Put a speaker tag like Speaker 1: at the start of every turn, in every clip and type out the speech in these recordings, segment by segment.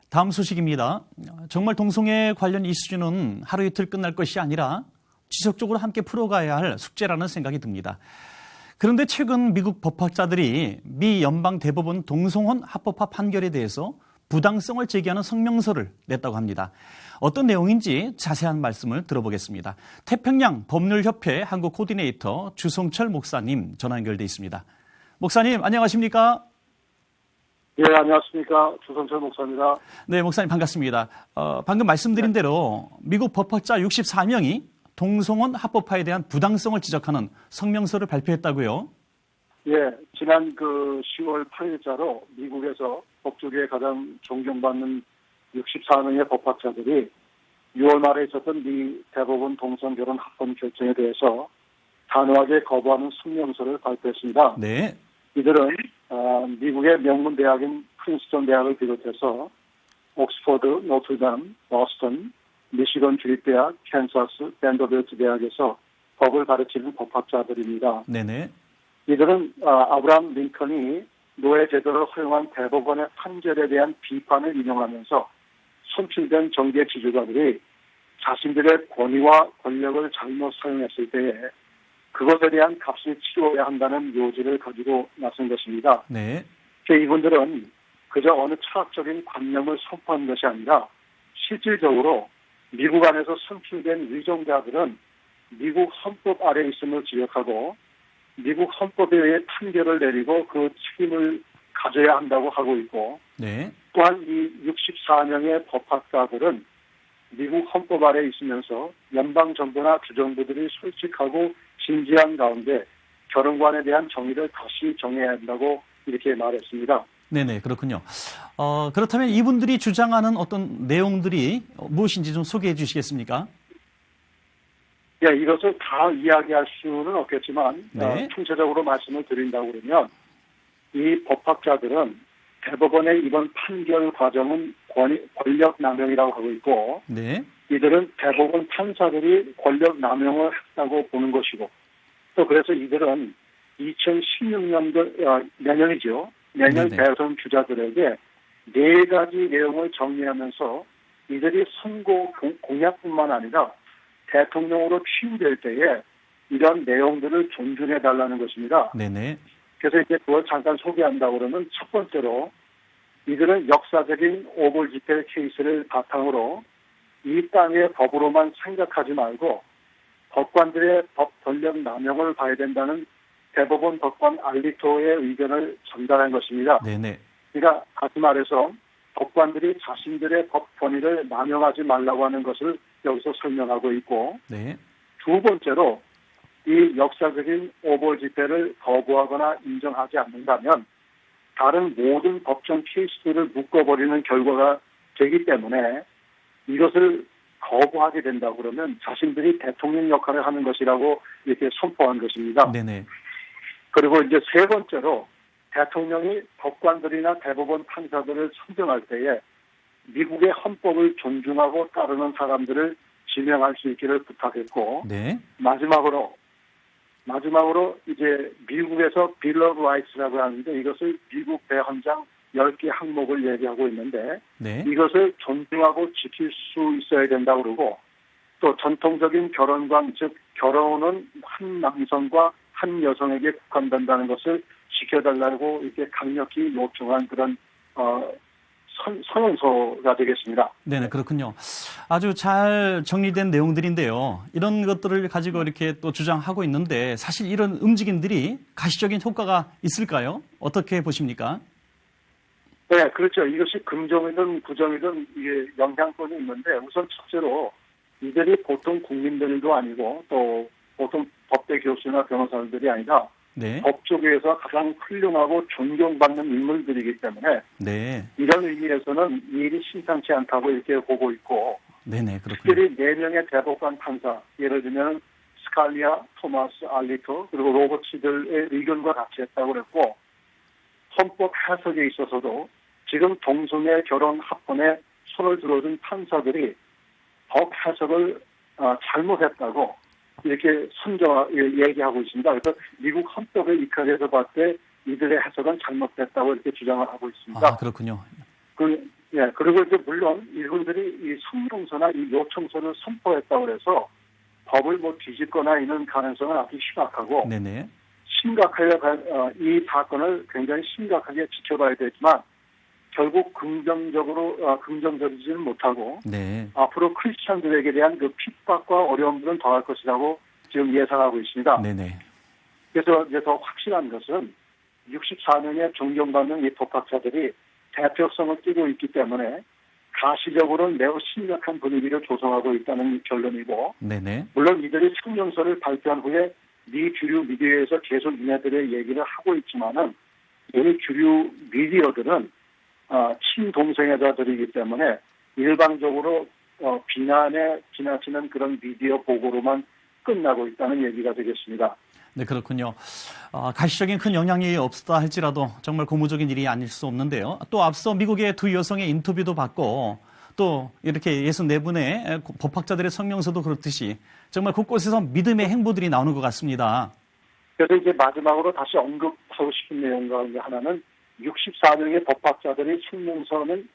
Speaker 1: 다음 소식입니다. 정말 동성애 관련 이슈는 하루 이틀 끝날 것이 아니라 지속적으로 함께 풀어가야 할 숙제라는 생각이 듭니다. 그런데 최근 미국 법학자들이 미 연방대법원 동성혼 합법화 판결에 대해서 부당성을 제기하는 성명서를 냈다고 합니다. 어떤 내용인지 자세한 말씀을 들어보겠습니다. 태평양 법률협회 한국 코디네이터 주성철 목사님 전화 연결돼 있습니다. 목사님 안녕하십니까?
Speaker 2: 예, 안녕하십니까. 주성철 목사입니다.
Speaker 1: 네, 목사님 반갑습니다. 방금 말씀드린 대로 미국 법학자 64명이 동성혼 합법화에 대한 부당성을 지적하는 성명서를 발표했다고요?
Speaker 2: 예, 지난 10월 8일자로 미국에서 법조계에 가장 존경받는 64명의 법학자들이 6월 말에 있었던 미 대법원 동성결혼 합헌 결정에 대해서 단호하게 거부하는 성명서를 발표했습니다.
Speaker 1: 네.
Speaker 2: 이들은 미국의 명문 대학인 프린스턴 대학을 비롯해서 옥스퍼드, 노트담, 버스턴, 미시건 주립대학, 캔사스, 밴더빌트 대학에서 법을 가르치는 법학자들입니다.
Speaker 1: 네네.
Speaker 2: 이들은 아브라함 링컨이 노예 제도를 허용한 대법원의 판결에 대한 비판을 인용하면서 선출된 정계 지주가들이 자신들의 권위와 권력을 잘못 사용했을 때에 그것에 대한 값을 치러야 한다는 요지를 가지고 나선 것입니다.
Speaker 1: 네.
Speaker 2: 이분들은 그저 어느 철학적인 관념을 선포한 것이 아니라 실질적으로 미국 안에서 선출된 위정자들은 미국 헌법 아래 있음을 지적하고 미국 헌법에 의해 판결을 내리고 그 책임을 가져야 한다고 하고 있고
Speaker 1: 네.
Speaker 2: 또한 이 64명의 법학자들은 미국 헌법 아래 있으면서 연방정부나 주정부들이 솔직하고 진지한 가운데 결혼관에 대한 정의를 다시 정해야 한다고 이렇게 말했습니다.
Speaker 1: 네네, 그렇군요. 그렇다면 이분들이 주장하는 어떤 내용들이 무엇인지 좀 소개해 주시겠습니까?
Speaker 2: 예, 이것을 다 이야기할 수는 없겠지만
Speaker 1: 네.
Speaker 2: 총체적으로 말씀을 드린다고 그러면 이 법학자들은 대법원의 이번 판결 과정은 권력 남용이라고 하고 있고
Speaker 1: 네.
Speaker 2: 이들은 대법원 판사들이 권력 남용을 했다고 보는 것이고 또 그래서 이들은 2016년도 내년이죠. 내년
Speaker 1: 네네.
Speaker 2: 대선 주자들에게 4가지 내용을 정리하면서 이들이 선거 공약뿐만 아니라 대통령으로 취임될 때에 이런 내용들을 존중해달라는 것입니다.
Speaker 1: 네네.
Speaker 2: 그래서 이제 그걸 잠깐 소개한다고 그러면 첫 번째로 이들은 역사적인 오벌 집회 케이스를 바탕으로 이 땅의 법으로만 생각하지 말고 법관들의 법 권력 남용을 봐야 된다는 대법원 법관 알리토의 의견을 전달한 것입니다.
Speaker 1: 네네.
Speaker 2: 그러니까 다시 말해서 법관들이 자신들의 법 권위를 남용하지 말라고 하는 것을 여기서 설명하고 있고
Speaker 1: 네.
Speaker 2: 두 번째로 이 역사적인 오벌 집회를 거부하거나 인정하지 않는다면 다른 모든 법정 케이스들을 묶어버리는 결과가 되기 때문에 이것을 거부하게 된다고 그러면 자신들이 대통령 역할을 하는 것이라고 이렇게 선포한 것입니다.
Speaker 1: 네네.
Speaker 2: 그리고 이제 세 번째로 대통령이 법관들이나 대법원 판사들을 선정할 때에 미국의 헌법을 존중하고 따르는 사람들을 지명할 수 있기를 부탁했고
Speaker 1: 네.
Speaker 2: 마지막으로 이제 미국에서 빌 오브 라이츠라고 하는데 이것을 미국 대헌장 10개 항목을 얘기하고 있는데
Speaker 1: 네.
Speaker 2: 이것을 존중하고 지킬 수 있어야 된다고 그러고 또 전통적인 결혼관 즉 결혼은 한 남성과 한 여성에게 국한된다는 것을 지켜달라고 이렇게 강력히 요청한 그런 선언서가 되겠습니다.
Speaker 1: 네네, 그렇군요. 아주 잘 정리된 내용들인데요. 이런 것들을 가지고 이렇게 또 주장하고 있는데 사실 이런 움직임들이 가시적인 효과가 있을까요? 어떻게 보십니까?
Speaker 2: 네, 그렇죠. 이것이 긍정이든 부정이든 이게 영향권이 있는데 우선 첫째로 이들이 보통 국민들도 아니고 또 보통 법대 교수나 변호사들이 아니라
Speaker 1: 네.
Speaker 2: 법조계에서 가장 훌륭하고 존경받는 인물들이기 때문에
Speaker 1: 네.
Speaker 2: 이런 의미에서는 이 일이 심상치 않다고 이렇게 보고 있고
Speaker 1: 네네, 그렇군요.
Speaker 2: 특별히 4명의 대법관 판사 예를 들면 스칼리아, 토마스, 알리토 그리고 로버츠들의 의견과 같이 했다고 그랬고 헌법 해석에 있어서도 지금 동성애 결혼 합헌에 손을 들어준 판사들이 법 해석을 잘못했다고 이렇게 얘기하고 있습니다. 그래서 미국 헌법에 입각해서 봤을 때 이들의 해석은 잘못됐다고 이렇게 주장을 하고 있습니다.
Speaker 1: 아, 그렇군요.
Speaker 2: 예, 그리고 이제 물론 이분들이 이 성명서나 이 요청서를 선포했다고 해서 법을 뭐 뒤집거나 이런 가능성은 아주 심각하고
Speaker 1: 네네.
Speaker 2: 이 사건을 굉장히 심각하게 지켜봐야 되지만 결국 긍정적이지는 못하고
Speaker 1: 네.
Speaker 2: 앞으로 크리스천들에게 대한 그 핍박과 어려움들은 더할 것이라고 지금 예상하고 있습니다.
Speaker 1: 네네.
Speaker 2: 그래서 이제 더 확실한 것은 64명의 존경받는 이 법학자들이 대표성을 띠고 있기 때문에 가시적으로는 매우 심각한 분위기를 조성하고 있다는 결론이고,
Speaker 1: 네네.
Speaker 2: 물론 이들이 성명서를 발표한 후에 미 주류 미디어에서 계속 이네들의 얘기를 하고 있지만은 이 주류 미디어들은 친동성애자들이기 때문에 일방적으로 비난에 지나치는 그런 미디어 보고로만 끝나고 있다는 얘기가 되겠습니다.
Speaker 1: 네, 그렇군요. 가시적인 큰 영향이 없다 할지라도 정말 고무적인 일이 아닐 수 없는데요. 또 앞서 미국의 두 여성의 인터뷰도 받고 또 이렇게 64분의 법학자들의 성명서도 그렇듯이 정말 곳곳에서 믿음의 행보들이 나오는 것 같습니다.
Speaker 2: 그래서 이제 마지막으로 다시 언급하고 싶은 내용 가운데 하나는 64명의 법학자들의 성명서는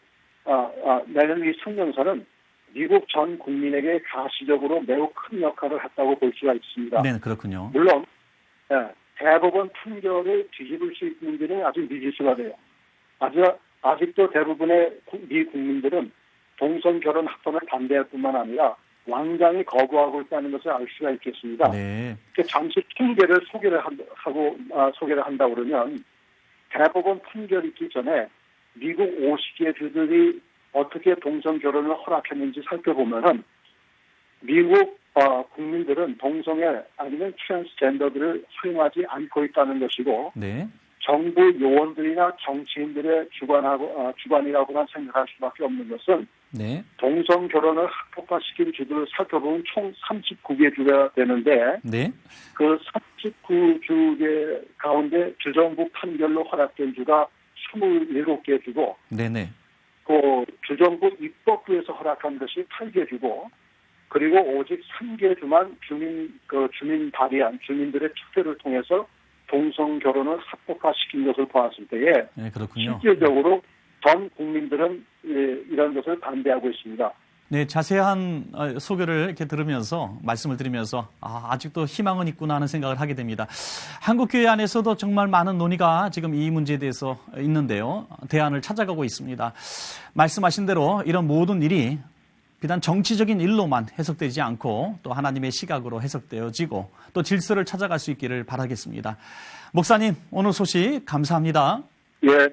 Speaker 2: 내는 이 성명서는 미국 전 국민에게 가시적으로 매우 큰 역할을 했다고 볼 수가 있습니다.
Speaker 1: 네, 그렇군요.
Speaker 2: 물론 대법원 판결을 뒤집을 수 있는지는 아직 미지수가 돼요. 아직도 대부분의 미 국민들은 동성 결혼 합헌을 반대할 뿐만 아니라 완강히 거부하고 있다는 것을 알 수가 있겠습니다.
Speaker 1: 네.
Speaker 2: 잠시 통계를 소개를 한다고 그러면 대법원 판결이 있기 전에 미국 50개 주들이 어떻게 동성 결혼을 허락했는지 살펴보면은 미국 국민들은 동성애 아니면 트랜스젠더들을 허용하지 않고 있다는 것이고,
Speaker 1: 네.
Speaker 2: 정부 요원들이나 정치인들의 주관이라고만 생각할 수밖에 없는 것은
Speaker 1: 네.
Speaker 2: 동성 결혼을 합법화시킨 주들을 살펴보면 총 39개 주가 되는데
Speaker 1: 네.
Speaker 2: 그 39주 가운데 주정부 판결로 허락된 주가 27개 주고,
Speaker 1: 네네.
Speaker 2: 그 주정부 입법부에서 허락한 것이 8개 주고, 그리고 오직 3개 주만 주민 발의한 주민들의 투표를 통해서 동성 결혼을 합법화시킨 것을 보았을 때에
Speaker 1: 네, 그렇군요.
Speaker 2: 실질적으로 전 국민들은 이런 것을 반대하고 있습니다.
Speaker 1: 네, 자세한 소개를 이렇게 들으면서 말씀을 드리면서 아직도 희망은 있구나 하는 생각을 하게 됩니다. 한국 교회 안에서도 정말 많은 논의가 지금 이 문제에 대해서 있는데요. 대안을 찾아가고 있습니다. 말씀하신 대로 이런 모든 일이 비단 정치적인 일로만 해석되지 않고 또 하나님의 시각으로 해석되어지고 또 질서를 찾아갈 수 있기를 바라겠습니다. 목사님, 오늘 소식 감사합니다.
Speaker 2: 예,